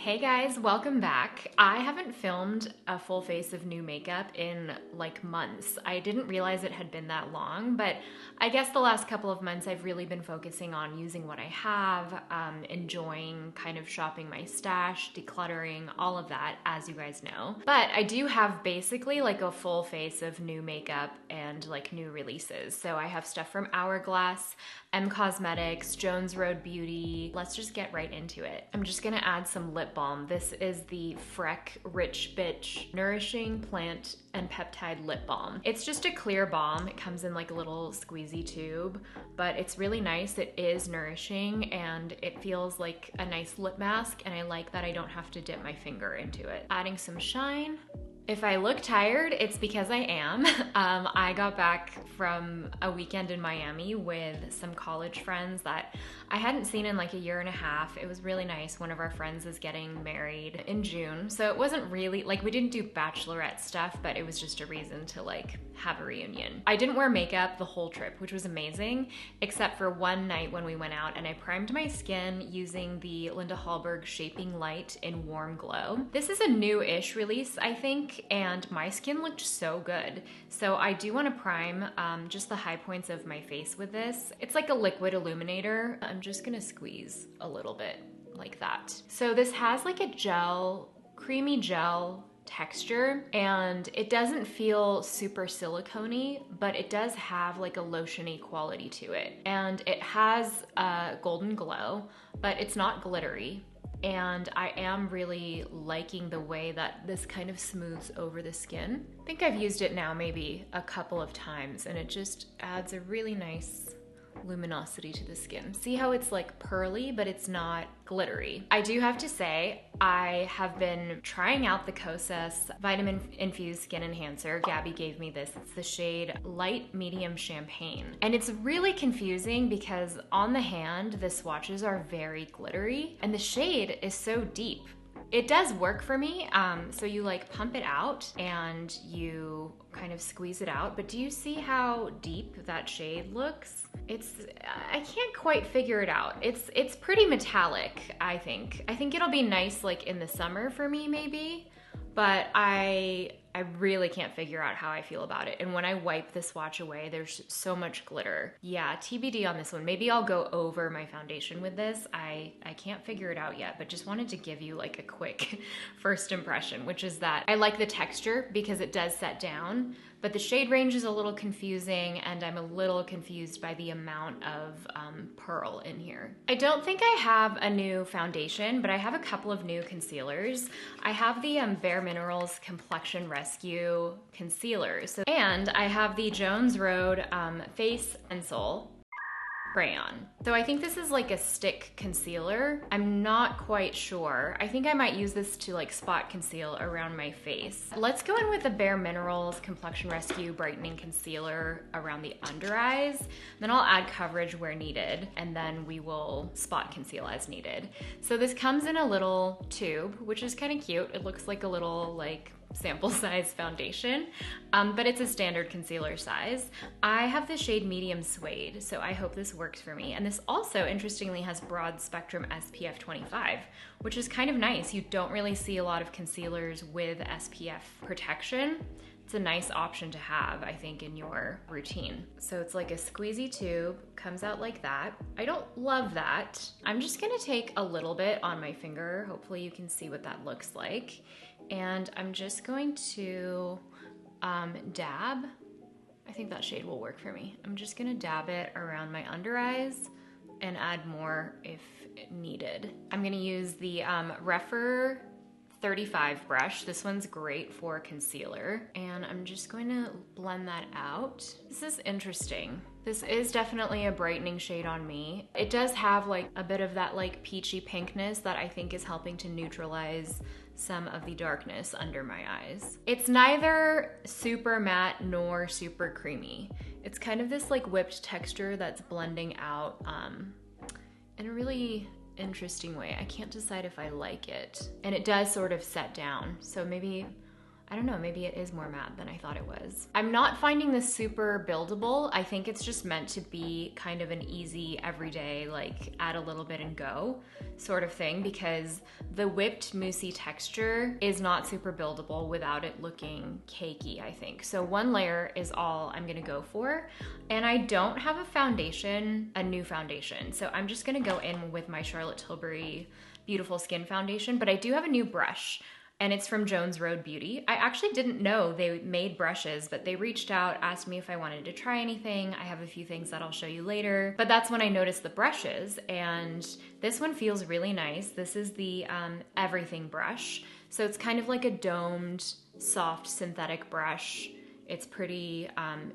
Hey guys, welcome back. I haven't filmed a full face of new makeup in like months. I didn't realize it had been that long, but I guess the last couple of months I've really been focusing on using what I have, enjoying kind of shopping my stash, decluttering, all of that, as you guys know. But I do have basically like a full face of new makeup and like new releases. So I have stuff from Hourglass, Cosmetics, Jones Road Beauty. Let's just get right into it. I'm just gonna add some lip balm. This is the Freck Rich Bitch Nourishing Plant and Peptide Lip Balm. It's just a clear balm. It comes in like a little squeezy tube, but it's really nice. It is nourishing and it feels like a nice lip mask, and I like that I don't have to dip my finger into it. Adding some shine. If I look tired, it's because I am. I got back from a weekend in Miami with some college friends that I hadn't seen in like a year and a half. It was really nice. One of our friends is getting married in June. So it wasn't really, like we didn't do bachelorette stuff, but it was just a reason to like have a reunion. I didn't wear makeup the whole trip, which was amazing, except for one night when we went out and I primed my skin using the Linda Hallberg Shaping Light in Warm Glow. This is a new-ish release, I think, and my skin looked so good. So I do want to prime just the high points of my face with this. It's like a liquid illuminator. I'm just gonna squeeze a little bit like that. So this has like a gel, creamy gel texture, and it doesn't feel super silicone-y, but it does have like a lotion-y quality to it. And it has a golden glow, but it's not glittery. And I am really liking the way that this kind of smooths over the skin. I think I've used it now maybe a couple of times, and it just adds a really nice luminosity to the skin. See how it's like pearly, but it's not glittery. I do have to say, I have been trying out the Kosas Vitamin Infused Skin Enhancer. Gabby gave me this. It's the shade Light Medium Champagne. And it's really confusing because on the hand, the swatches are very glittery and the shade is so deep. It does work for me. So you like pump it out and you kind of squeeze it out, but do you see how deep that shade looks? I can't quite figure it out. It's pretty metallic, I think. I think it'll be nice like in the summer for me maybe, but I really can't figure out how I feel about it. And when I wipe the swatch away, there's so much glitter. Yeah, TBD on this one. Maybe I'll go over my foundation with this. I can't figure it out yet, but just wanted to give you like a quick first impression, which is that I like the texture because it does set down, but the shade range is a little confusing and I'm a little confused by the amount of pearl in here. I don't think I have a new foundation, but I have a couple of new concealers. I have the Bare Minerals Complexion Rescue Concealer. And I have the Jones Road Face Pencil Crayon. So I think this is like a stick concealer. I'm not quite sure. I think I might use this to like spot conceal around my face. Let's go in with the Bare Minerals Complexion Rescue Brightening Concealer around the under eyes. Then I'll add coverage where needed, and then we will spot conceal as needed. So this comes in a little tube, which is kind of cute. It looks like a little like sample size foundation, but it's a standard concealer size. I have the shade Medium Suede, so I hope this works for me. And this also, interestingly, has broad spectrum SPF 25, which is kind of nice. You don't really see a lot of concealers with SPF protection. It's a nice option to have, I think, in your routine. So it's like a squeezy tube, comes out like that. I don't love that. I'm just gonna take a little bit on my finger. Hopefully you can see what that looks like. And I'm just going to dab. I think that shade will work for me. I'm just gonna dab it around my under eyes and add more if needed. I'm gonna use the Refer 35 brush. This one's great for concealer. And I'm just going to blend that out. This is interesting. This is definitely a brightening shade on me. It does have like a bit of that like peachy pinkness that I think is helping to neutralize some of the darkness under my eyes. It's neither super matte nor super creamy. It's kind of this like whipped texture that's blending out in a really interesting way. I can't decide if I like it. And it does sort of set down. So maybe I don't know, maybe it is more matte than I thought it was. I'm not finding this super buildable. I think it's just meant to be kind of an easy, everyday, like add a little bit and go sort of thing, because the whipped moussey texture is not super buildable without it looking cakey, I think. So one layer is all I'm gonna go for. And I don't have a new foundation. So I'm just gonna go in with my Charlotte Tilbury Beautiful Skin Foundation, but I do have a new brush, and it's from Jones Road Beauty. I actually didn't know they made brushes, but they reached out, asked me if I wanted to try anything. I have a few things that I'll show you later, but that's when I noticed the brushes, and this one feels really nice. This is the Everything brush. So it's kind of like a domed, soft synthetic brush. It's pretty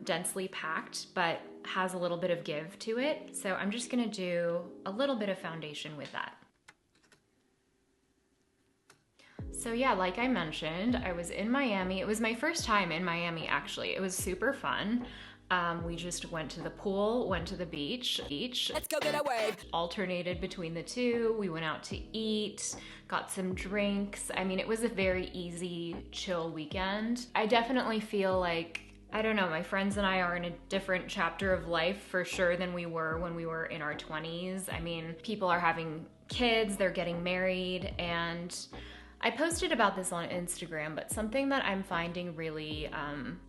densely packed, but has a little bit of give to it. So I'm just gonna do a little bit of foundation with that. So yeah, like I mentioned, I was in Miami. It was my first time in Miami, actually. It was super fun. We just went to the pool, went to the beach. Let's go get a wave. Alternated between the two. We went out to eat, got some drinks. I mean, it was a very easy, chill weekend. I definitely feel like, I don't know, my friends and I are in a different chapter of life for sure than we were when we were in our 20s. I mean, people are having kids, they're getting married, and I posted about this on Instagram, but something that I'm finding really,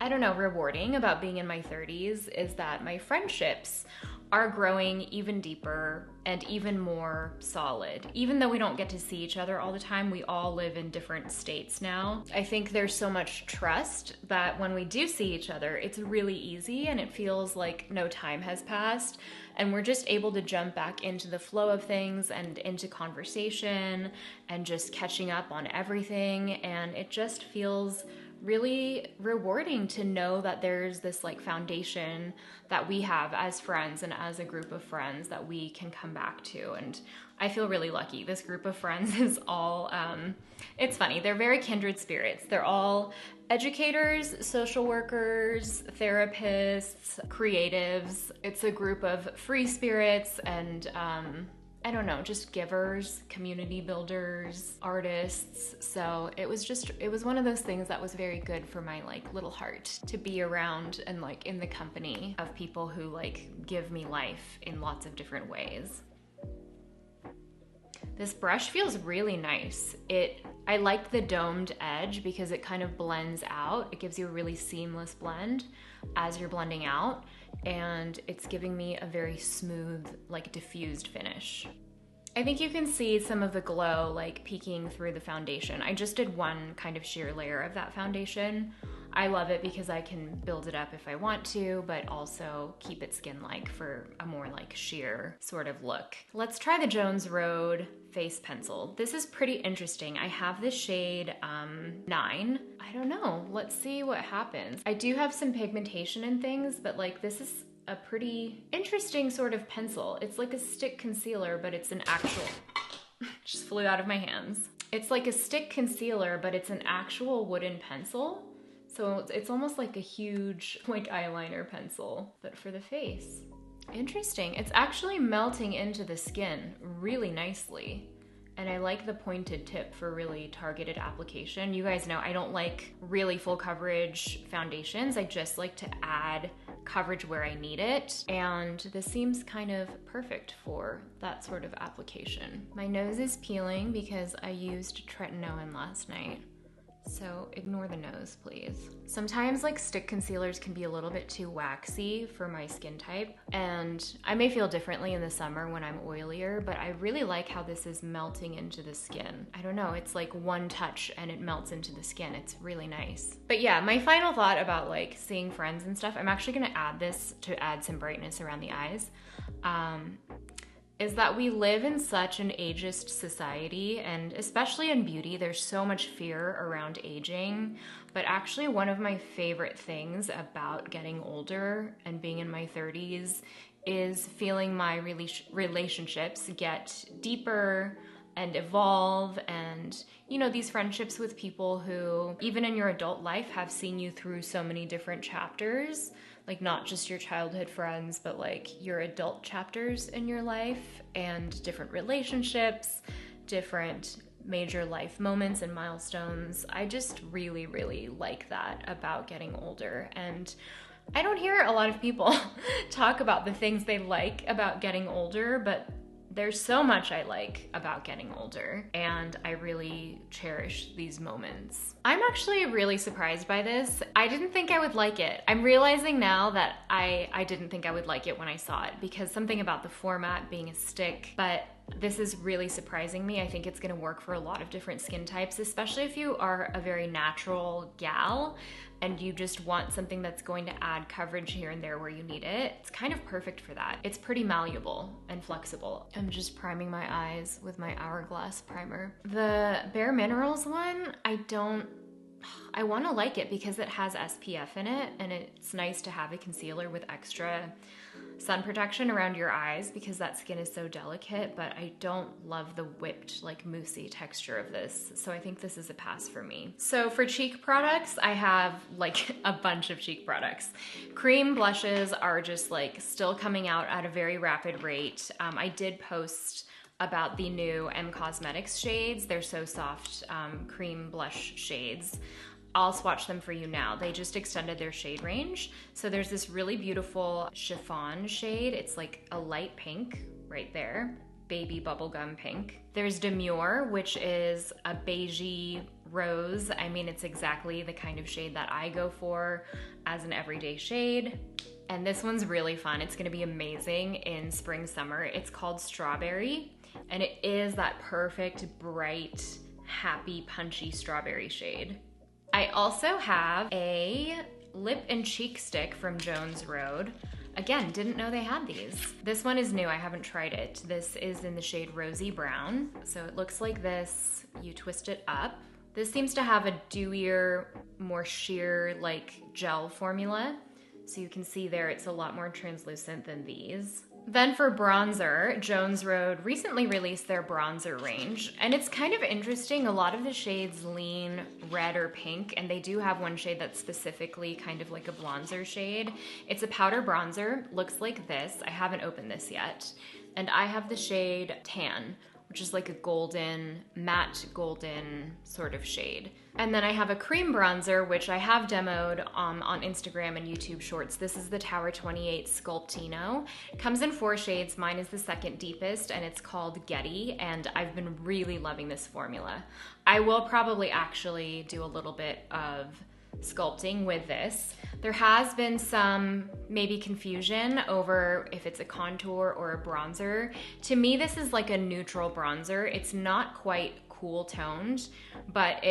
I don't know, rewarding about being in my 30s is that my friendships are growing even deeper and even more solid. Even though we don't get to see each other all the time, we all live in different states now. I think there's so much trust that when we do see each other, it's really easy and it feels like no time has passed. And we're just able to jump back into the flow of things and into conversation and just catching up on everything. And it just feels really rewarding to know that there's this like foundation that we have as friends and as a group of friends that we can come back to. And I feel really lucky. This group of friends is all, it's funny, they're very kindred spirits. They're all educators, social workers, therapists, creatives. It's a group of free spirits and I don't know, just givers, community builders, artists. So it was one of those things that was very good for my like little heart to be around and like in the company of people who like give me life in lots of different ways. This brush feels really nice. I like the domed edge because it kind of blends out. It gives you a really seamless blend as you're blending out, and it's giving me a very smooth, like diffused finish. I think you can see some of the glow like peeking through the foundation. I just did one kind of sheer layer of that foundation. I love it because I can build it up if I want to, but also keep it skin-like for a more like sheer sort of look. Let's try the Jones Road face pencil. This is pretty interesting. I have the shade 9. I don't know, let's see what happens. I do have some pigmentation and things, but like this is a pretty interesting sort of pencil. It's like a stick concealer, but it's an actual, just flew out of my hands. It's like a stick concealer, but it's an actual wooden pencil. So it's almost like a huge like eyeliner pencil, but for the face. Interesting. It's actually melting into the skin really nicely. And I like the pointed tip for really targeted application. You guys know I don't like really full coverage foundations. I just like to add coverage where I need it. And this seems kind of perfect for that sort of application. My nose is peeling because I used tretinoin last night. So ignore the nose, please. Sometimes like stick concealers can be a little bit too waxy for my skin type, and I may feel differently in the summer when I'm oilier, but I really like how this is melting into the skin. I don't know, it's like one touch and it melts into the skin. It's really nice. But yeah, my final thought about like seeing friends and stuff, I'm actually gonna add this to add some brightness around the eyes. Is that we live in such an ageist society, and especially in beauty, there's so much fear around aging. But actually one of my favorite things about getting older and being in my 30s is feeling my relationships get deeper and evolve, and you know, these friendships with people who even in your adult life have seen you through so many different chapters, like not just your childhood friends, but like your adult chapters in your life and different relationships, different major life moments and milestones. I just really, really like that about getting older. And I don't hear a lot of people talk about the things they like about getting older, but there's so much I like about getting older, and I really cherish these moments. I'm actually really surprised by this. I didn't think I would like it. I'm realizing now that I didn't think I would like it when I saw it, because something about the format being a stick, but this is really surprising me. I think it's gonna work for a lot of different skin types, especially if you are a very natural gal and you just want something that's going to add coverage here and there where you need it. It's kind of perfect for that. It's pretty malleable and flexible. I'm just priming my eyes with my Hourglass primer. The Bare Minerals one, I want to like it because it has SPF in it, and it's nice to have a concealer with extra sun protection around your eyes because that skin is so delicate, but I don't love the whipped, like moussey texture of this. So I think this is a pass for me. So for cheek products, I have like a bunch of cheek products. Cream blushes are just like still coming out at a very rapid rate. I did post about the new M Cosmetics shades. They're so soft, cream blush shades. I'll swatch them for you now. They just extended their shade range. So there's this really beautiful chiffon shade. It's like a light pink right there, baby bubblegum pink. There's Demure, which is a beigey rose. I mean, it's exactly the kind of shade that I go for as an everyday shade. And this one's really fun. It's gonna be amazing in spring, summer. It's called Strawberry, and it is that perfect, bright, happy, punchy strawberry shade. I also have a lip and cheek stick from Jones Road. Again, didn't know they had these. This one is new, I haven't tried it. This is in the shade Rosy Brown. So it looks like this, you twist it up. This seems to have a dewier, more sheer like gel formula. So you can see there it's a lot more translucent than these. Then for bronzer, Jones Road recently released their bronzer range, and it's kind of interesting. A lot of the shades lean red or pink, and they do have one shade that's specifically kind of like a bronzer shade. It's a powder bronzer, looks like this. I haven't opened this yet. And I have the shade Tan, which is like a golden, matte golden sort of shade. And then I have a cream bronzer, which I have demoed on Instagram and YouTube Shorts. This is the Tower 28 Sculptino. It comes in 4 shades. Mine is the second deepest, and it's called Getty, and I've been really loving this formula. I will probably actually do a little bit of sculpting with this. There has been some maybe confusion over if it's a contour or a bronzer. To me, this is like a neutral bronzer. It's not quite cool toned, but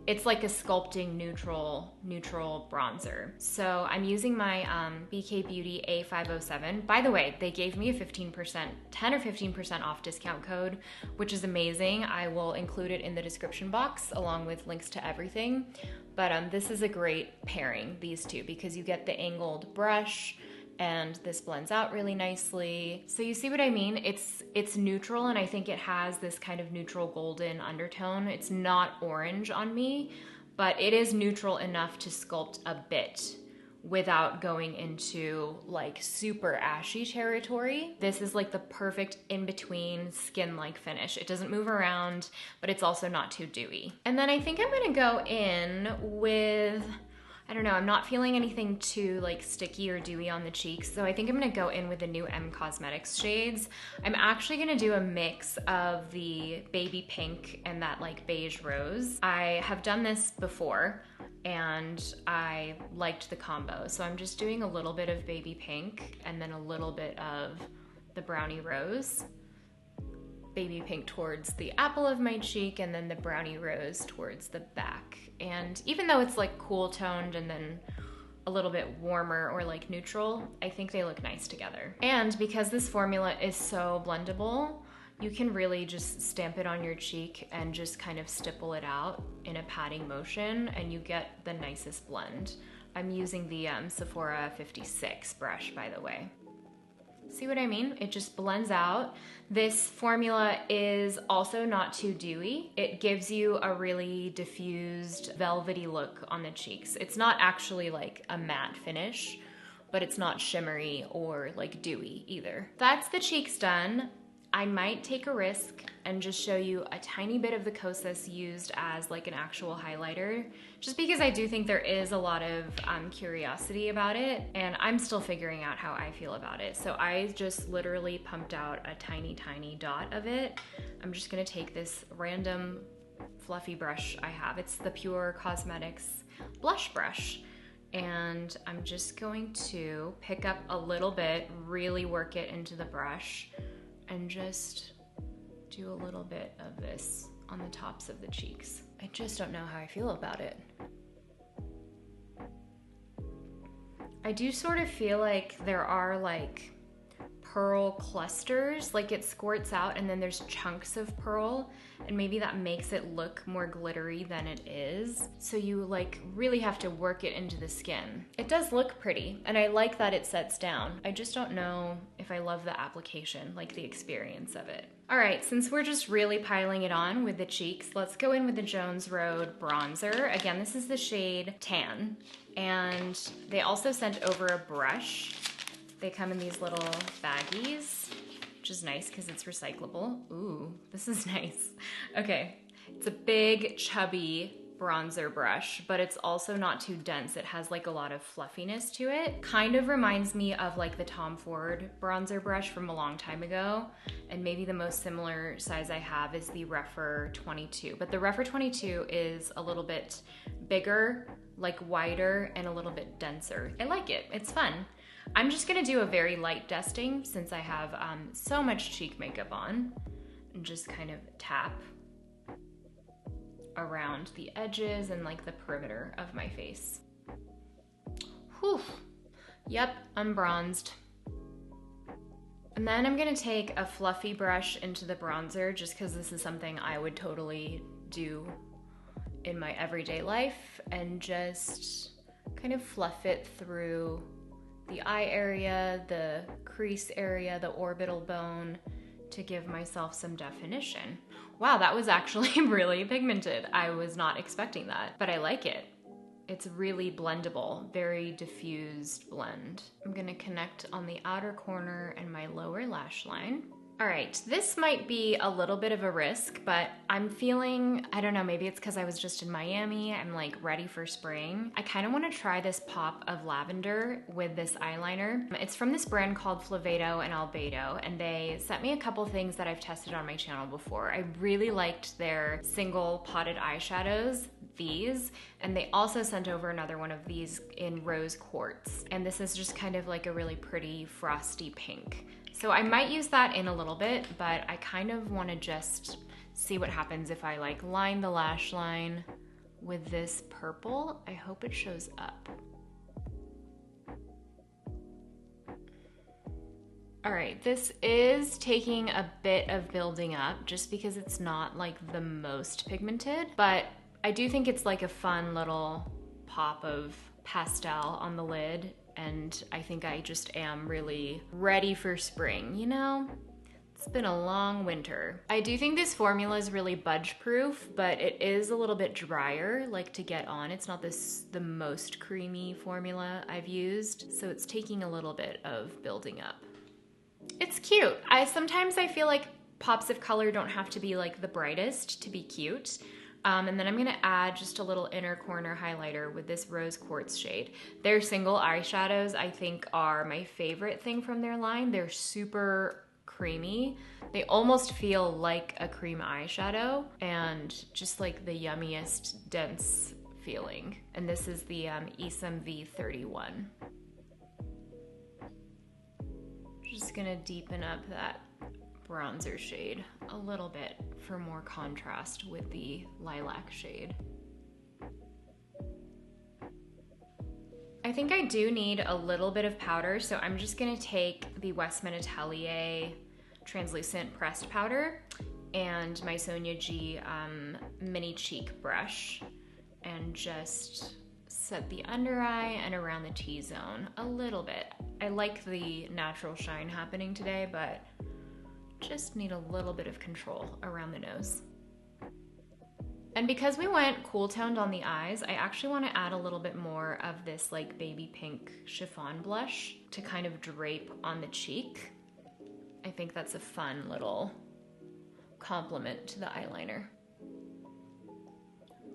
it's like a sculpting neutral bronzer. So I'm using my BK Beauty A507. By the way, they gave me a 10 or 15% off discount code, which is amazing. I will include it in the description box along with links to everything. But this is a great pairing, these two, because you get the angled brush and this blends out really nicely. So you see what I mean? It's neutral, and I think it has this kind of neutral golden undertone. It's not orange on me, but it is neutral enough to sculpt a bit without going into like super ashy territory. This is like the perfect in-between skin-like finish. It doesn't move around, but it's also not too dewy. And then I think I'm gonna go in with, I don't know, I'm not feeling anything too like sticky or dewy on the cheeks, so I think I'm gonna go in with the new M Cosmetics shades. I'm actually gonna do a mix of the baby pink and that like beige rose. I have done this before, and I liked the combo, so I'm just doing a little bit of baby pink and then a little bit of the brownie rose. Baby pink towards the apple of my cheek, and then the brownie rose towards the back. And even though it's like cool toned and then a little bit warmer or like neutral, I think they look nice together. And because this formula is so blendable, you can really just stamp it on your cheek and just kind of stipple it out in a patting motion, and you get the nicest blend. I'm using the Sephora 56 brush, by the way. See what I mean? It just blends out. This formula is also not too dewy. It gives you a really diffused, velvety look on the cheeks. It's not actually like a matte finish, but it's not shimmery or like dewy either. That's the cheeks done. I might take a risk and just show you a tiny bit of the Kosas used as like an actual highlighter, just because I do think there is a lot of curiosity about it, and I'm still figuring out how I feel about it. So I just literally pumped out a tiny, tiny dot of it. I'm just gonna take this random fluffy brush I have. It's the Pure Cosmetics blush brush. And I'm just going to pick up a little bit, really work it into the brush, and just do a little bit of this on the tops of the cheeks. I just don't know how I feel about it. I do sort of feel like there are like pearl clusters, like it squirts out and then there's chunks of pearl, and maybe that makes it look more glittery than it is. So you like really have to work it into the skin. It does look pretty, and I like that it sets down. I just don't know if I love the application, like the experience of it. All right, since we're just really piling it on with the cheeks, let's go in with the Jones Road bronzer. Again, this is the shade Tan, and they also sent over a brush. They come in these little baggies, which is nice because it's recyclable. Ooh, this is nice. Okay, it's a big, chubby bronzer brush, but it's also not too dense. It has like a lot of fluffiness to it. Kind of reminds me of like the Tom Ford bronzer brush from a long time ago. And maybe the most similar size I have is the Refer 22. But the Refer 22 is a little bit bigger, like wider, and a little bit denser. I like it, it's fun. I'm just gonna do a very light dusting since I have so much cheek makeup on, and just kind of tap around the edges and like the perimeter of my face. Whew. Yep, I'm bronzed. And then I'm gonna take a fluffy brush into the bronzer, just because this is something I would totally do in my everyday life, and just kind of fluff it through the eye area, the crease area, the orbital bone, to give myself some definition. Wow, that was actually really pigmented. I was not expecting that, but I like it. It's really blendable, very diffused blend. I'm gonna connect on the outer corner and my lower lash line. All right, this might be a little bit of a risk, but I'm feeling, I don't know, maybe it's because I was just in Miami, I'm like ready for spring. I kind of want to try this pop of lavender with this eyeliner. It's from this brand called Flavedo and Albedo, and they sent me a couple things that I've tested on my channel before. I really liked their single potted eyeshadows, these, and they also sent over another one of these in rose quartz. And this is just kind of like a really pretty frosty pink. So I might use that in a little bit, but I kind of want to just see what happens if I like line the lash line with this purple. I hope it shows up. All right, this is taking a bit of building up just because it's not like the most pigmented, but I do think it's like a fun little pop of pastel on the lid. And I think I just am really ready for spring, you know? It's been a long winter. I do think this formula is really budge proof, but it is a little bit drier, like to get on. It's not the most creamy formula I've used, so it's taking a little bit of building up. It's cute. Sometimes I feel like pops of color don't have to be like the brightest to be cute. And then I'm gonna add just a little inner corner highlighter with this rose quartz shade. Their single eyeshadows, I think, are my favorite thing from their line. They're super creamy. They almost feel like a cream eyeshadow, and just like the yummiest dense feeling. And this is the Esam V31. Just gonna deepen up that bronzer shade a little bit for more contrast with the lilac shade. I think I do need a little bit of powder, so I'm just gonna take the Westman Atelier translucent pressed powder and my Sonia G mini cheek brush, and just set the under eye and around the T-zone a little bit. I like the natural shine happening today, but just need a little bit of control around the nose. And because we went cool toned on the eyes, I actually want to add a little bit more of this like baby pink chiffon blush to kind of drape on the cheek. I think that's a fun little compliment to the eyeliner.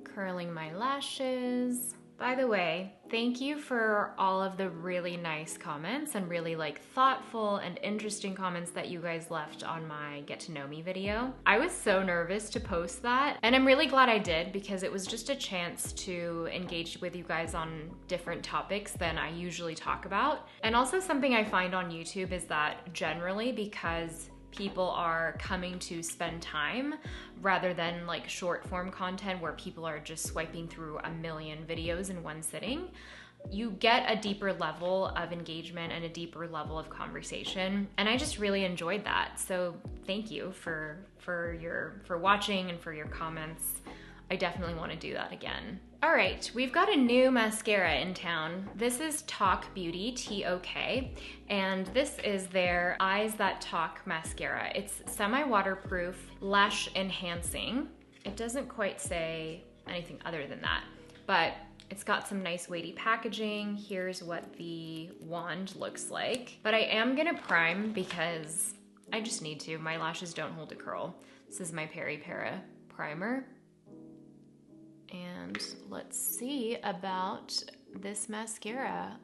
Curling my lashes. By the way, thank you for all of the really nice comments and really like thoughtful and interesting comments that you guys left on my Get to Know Me video. I was so nervous to post that, and I'm really glad I did because it was just a chance to engage with you guys on different topics than I usually talk about. And also something I find on YouTube is that generally, because people are coming to spend time rather than like short form content where people are just swiping through a million videos in one sitting, you get a deeper level of engagement and a deeper level of conversation. And I just really enjoyed that. So thank you for watching and for your comments. I definitely want to do that again. All right, we've got a new mascara in town. This is Talk Beauty, T-O-K, and this is their Eyes That Talk mascara. It's semi-waterproof, lash enhancing. It doesn't quite say anything other than that, but it's got some nice weighty packaging. Here's what the wand looks like. But I am gonna prime because I just need to. My lashes don't hold a curl. This is my Peri Para primer. And let's see about this mascara.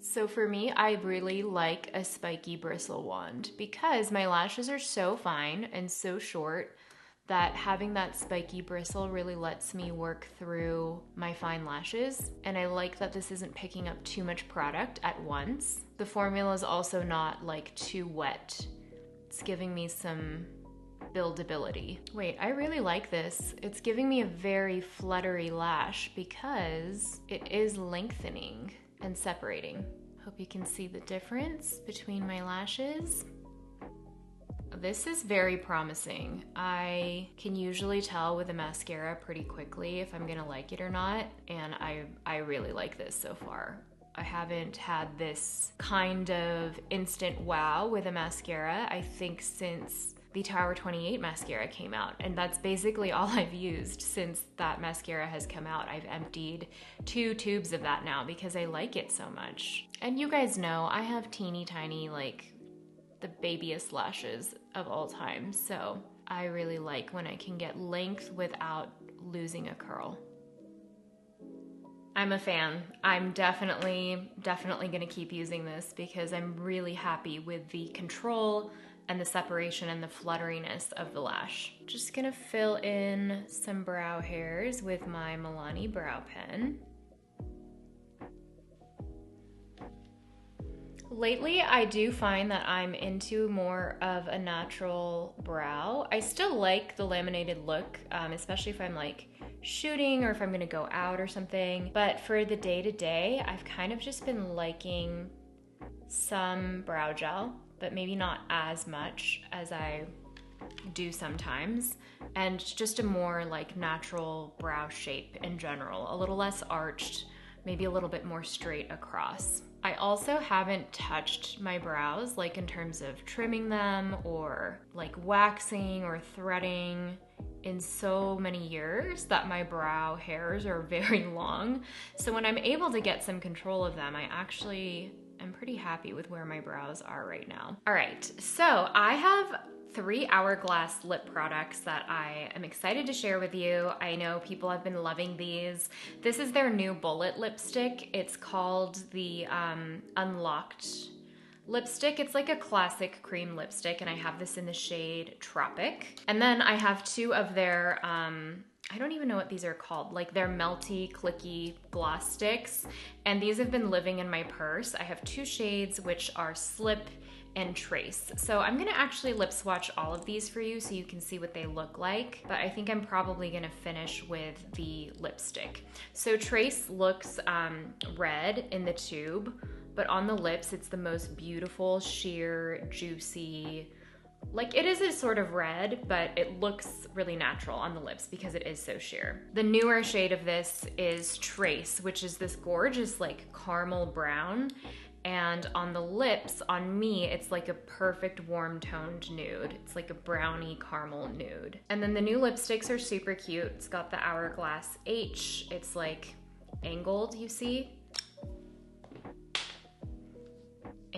So for me, I really like a spiky bristle wand because my lashes are so fine and so short that having that spiky bristle really lets me work through my fine lashes. And I like that this isn't picking up too much product at once. The formula is also not like too wet. It's giving me some buildability. Wait, I really like this. It's giving me a very fluttery lash because it is lengthening and separating. Hope you can see the difference between my lashes. This is very promising. I can usually tell with a mascara pretty quickly if I'm gonna like it or not, and I really like this so far. I haven't had this kind of instant wow with a mascara, I think, since the Tower 28 mascara came out, and that's basically all I've used since that mascara has come out. I've emptied 2 tubes of that now because I like it so much. And you guys know I have teeny tiny, like the babiest lashes of all time, so I really like when I can get length without losing a curl. I'm a fan. I'm definitely gonna keep using this because I'm really happy with the control and the separation and the flutteriness of the lash. Just gonna fill in some brow hairs with my Milani brow pen. Lately, I do find that I'm into more of a natural brow. I still like the laminated look, especially if I'm like shooting or if I'm gonna go out or something. But for the day-to-day, I've kind of just been liking some brow gel, but maybe not as much as I do sometimes, and just a more like natural brow shape in general, a little less arched, maybe a little bit more straight across. I also haven't touched my brows, like in terms of trimming them or like waxing or threading, in so many years that my brow hairs are very long. So when I'm able to get some control of them, I'm pretty happy with where my brows are right now. All right, so I have 3 Hourglass lip products that I am excited to share with you. I know people have been loving these. This is their new bullet lipstick. It's called the Unlocked lipstick. It's like a classic cream lipstick, and I have this in the shade Tropic. And then I have 2 of their, I don't even know what these are called, like they're melty, clicky gloss sticks. And these have been living in my purse. I have 2 shades, which are Slip and Trace. So I'm gonna actually lip swatch all of these for you so you can see what they look like, but I think I'm probably gonna finish with the lipstick. So Trace looks red in the tube, but on the lips, it's the most beautiful, sheer, juicy, like it is a sort of red, but it looks really natural on the lips because it is so sheer. The newer shade of this is Trace, which is this gorgeous like caramel brown. And on the lips, on me, it's like a perfect warm toned nude. It's like a brownie caramel nude. And then the new lipsticks are super cute. It's got the Hourglass H. It's like angled, you see?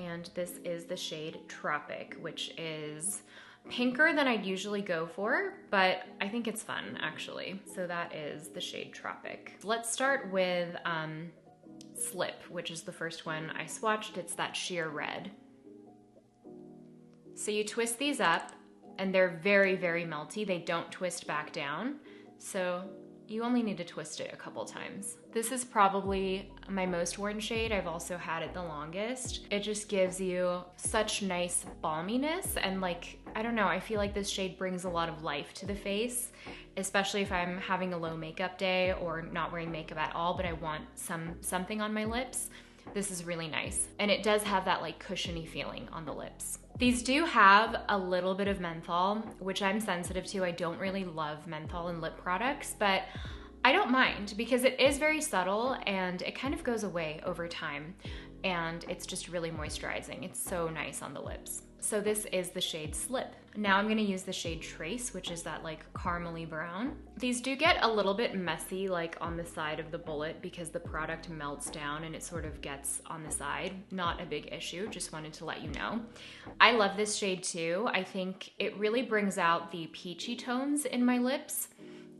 and this is the shade Tropic, which is pinker than I'd usually go for, but I think it's fun actually. So that is the shade Tropic. Let's start with Slip, which is the first one I swatched. It's that sheer red. So you twist these up and they're very, very melty. They don't twist back down. So you only need to twist it a couple times. This is probably my most worn shade. I've also had it the longest. It just gives you such nice balminess and like, I don't know, I feel like this shade brings a lot of life to the face, especially if I'm having a low makeup day or not wearing makeup at all, but I want something on my lips. This is really nice. And it does have that like cushiony feeling on the lips. These do have a little bit of menthol, which I'm sensitive to. I don't really love menthol in lip products, but I don't mind because it is very subtle and it kind of goes away over time. And it's just really moisturizing. It's so nice on the lips. So this is the shade Slip. Now I'm gonna use the shade Trace, which is that like caramely brown. These do get a little bit messy like on the side of the bullet because the product melts down and it sort of gets on the side. Not a big issue, just wanted to let you know. I love this shade too. I think it really brings out the peachy tones in my lips.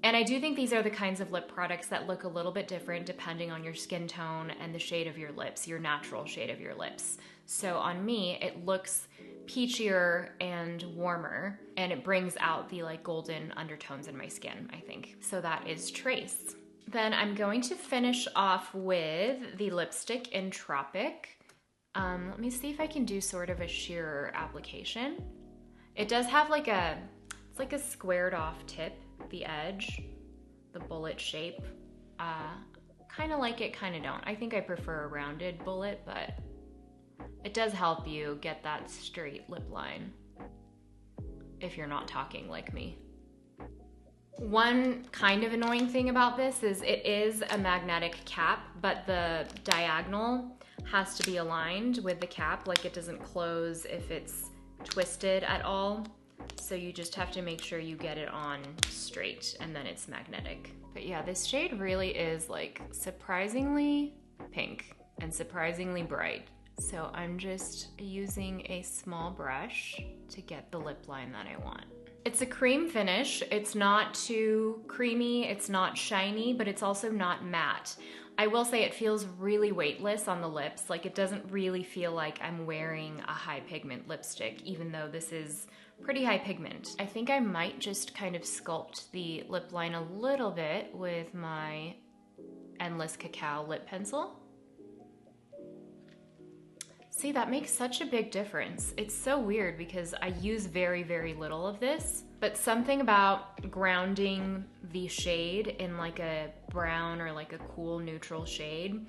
And I do think these are the kinds of lip products that look a little bit different depending on your skin tone and the shade of your lips, your natural shade of your lips. So on me, it looks peachier and warmer, and it brings out the like golden undertones in my skin, I think. So that is Trace. Then I'm going to finish off with the lipstick in Tropic. Let me see if I can do sort of a sheerer application. It does have like it's like a squared off tip, the edge, the bullet shape. Kind of like it, kind of don't. I think I prefer a rounded bullet, but it does help you get that straight lip line if you're not talking like me. One kind of annoying thing about this is it is a magnetic cap, but the diagonal has to be aligned with the cap, like it doesn't close if it's twisted at all. So you just have to make sure you get it on straight and then it's magnetic. But yeah, this shade really is like surprisingly pink and surprisingly bright. So I'm just using a small brush to get the lip line that I want. It's a cream finish. It's not too creamy, it's not shiny, but it's also not matte. I will say it feels really weightless on the lips. Like it doesn't really feel like I'm wearing a high pigment lipstick, even though this is pretty high pigment. I think I might just kind of sculpt the lip line a little bit with my Endless Cacao lip pencil. See, that makes such a big difference. It's so weird because I use very, very little of this, but something about grounding the shade in like a brown or like a cool neutral shade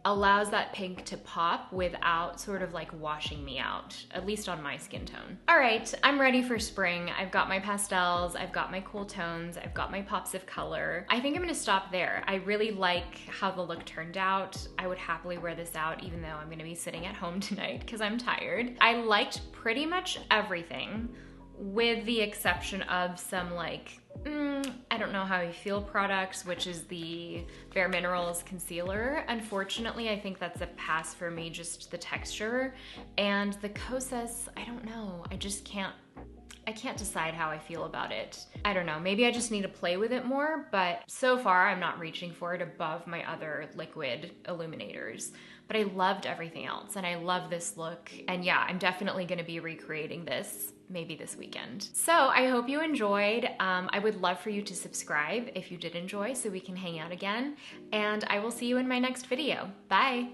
allows that pink to pop without sort of like washing me out, at least on my skin tone. All right, I'm ready for spring. I've got my pastels, I've got my cool tones, I've got my pops of color. I think I'm gonna stop there. I really like how the look turned out. I would happily wear this out even though I'm gonna be sitting at home tonight because I'm tired. I liked pretty much everything with the exception of some like, I don't know how you feel products, which is the Bare Minerals concealer. Unfortunately, I think that's a pass for me, just the texture. And the Kosas, I don't know, I can't decide how I feel about it. I don't know, maybe I just need to play with it more, but so far I'm not reaching for it above my other liquid illuminators. But I loved everything else and I love this look. And yeah, I'm definitely gonna be recreating this maybe this weekend. So I hope you enjoyed. I would love for you to subscribe if you did enjoy so we can hang out again. And I will see you in my next video. Bye.